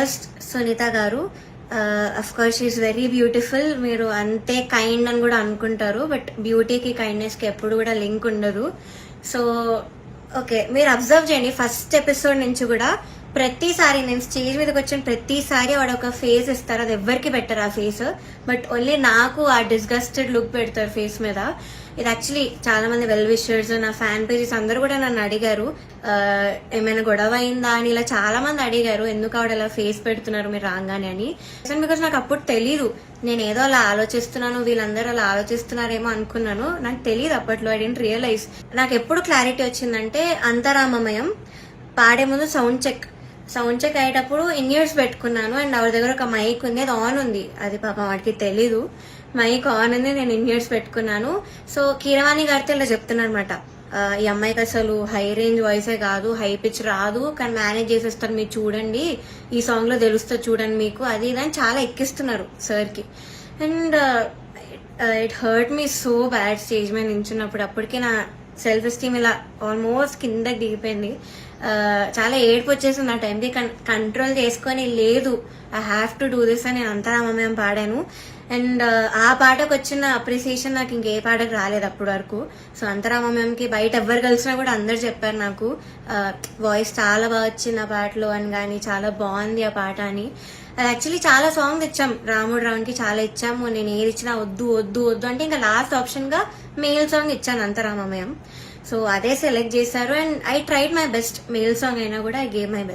First Sunitha గారు, of course she's very beautiful. మీరు అంతే కైండ్ అని కూడా అనుకుంటారు, బట్ బ్యూటీకి కైండ్నెస్కి ఎప్పుడు కూడా లింక్ ఉండదు. సో ఓకే, మీరు అబ్జర్వ్ చేయండి, ఫస్ట్ ఎపిసోడ్ నుంచి కూడా ప్రతిసారి నేను స్టేజ్ మీదకి వచ్చిన ప్రతిసారి వాడు ఒక ఫేస్ ఇస్తారు, అది ఎవరికి పెట్టరు ఆ ఫేస్, బట్ ఓన్లీ నాకు ఆ డిస్గస్టెడ్ లుక్ పెడతారు ఫేస్ మీద. ఇది యాక్చువల్లీ చాలా మంది వెల్ విషర్స్, నా ఫ్యాన్ పేజెస్ అందరూ కూడా నన్ను అడిగారు ఏమైనా గొడవ అయిందా అని, ఇలా చాలా మంది అడిగారు ఎందుకు ఆవిడ ఇలా ఫేస్ పెడుతున్నారు మీరు రాగానే అని. బికాస్ నాకు అప్పుడు తెలీదు, నేను ఏదో అలా ఆలోచిస్తున్నాను, వీళ్ళందరూ అలా ఆలోచిస్తున్నారేమో అనుకున్నాను, నాకు తెలియదు అప్పట్లో. I didn't realize. నాకు ఎప్పుడు క్లారిటీ వచ్చిందంటే అంతరామమయం పాడే ముందు సౌండ్ చెక్ అయ్యేటప్పుడు ఇన్ ఇయర్స్ పెట్టుకున్నాను, అండ్ ఆవిడ దగ్గర ఒక మైక్ ఉంది, అది ఆన్ ఉంది, అది పాపం వాడికి తెలీదు, మైక్ ఆన్ ఉంది, నేను ఇన్ ఇయర్స్ పెట్టుకున్నాను. సో కీరవాణి గారితో ఇలా చెప్తున్నారు అనమాట, ఈ అమ్మాయికి అసలు హై రేంజ్ వాయిసే కాదు, హై పిచ్ రాదు, కానీ మేనేజ్ చేసేస్తారు మీరు చూడండి, ఈ సాంగ్ లో తెలుస్తుంది చూడండి మీకు, అది ఇది అని చాలా ఎక్కిస్తున్నారు సార్కి. And it hurt me so bad stage మీద నించున్నప్పుడు. అప్పటికే నా సెల్ఫ్ ఎస్టీమ్ ఇలా ఆల్మోస్ట్ కిందకి దిగిపోయింది. చాలా ఏడుపు వచ్చేసింది ఆ టైంకి. కంట్రోల్ చేసుకొని లేదు, I have to do this అని నేను అంతరామమయం పాడాను. అండ్ ఆ పాటకు వచ్చిన అప్రిసియేషన్ నాకు ఇంకే పాటకు రాలేదు అప్పటి వరకు. సో అంతరామమయంకి బయట ఎవరు కలిసినా కూడా అందరు చెప్పారు నాకు వాయిస్ చాలా బాగా వచ్చింది ఆ పాటలో అని, కానీ చాలా బాగుంది ఆ పాట అని. అది యాక్చువల్లీ చాలా సాంగ్స్ ఇచ్చాం, రాముడు రావునికి చాలా ఇచ్చాము, నేను ఏది ఇచ్చినా వద్దు వద్దు వద్దు అంటే ఇంకా లాస్ట్ ఆప్షన్ గా మేల్ సాంగ్ ఇచ్చాను అంతరామమయం. సో అదే సెలెక్ట్ చేశారు, and I tried my best. Male song అయినా కూడా ఐ గేవ్ మై బెస్ట్.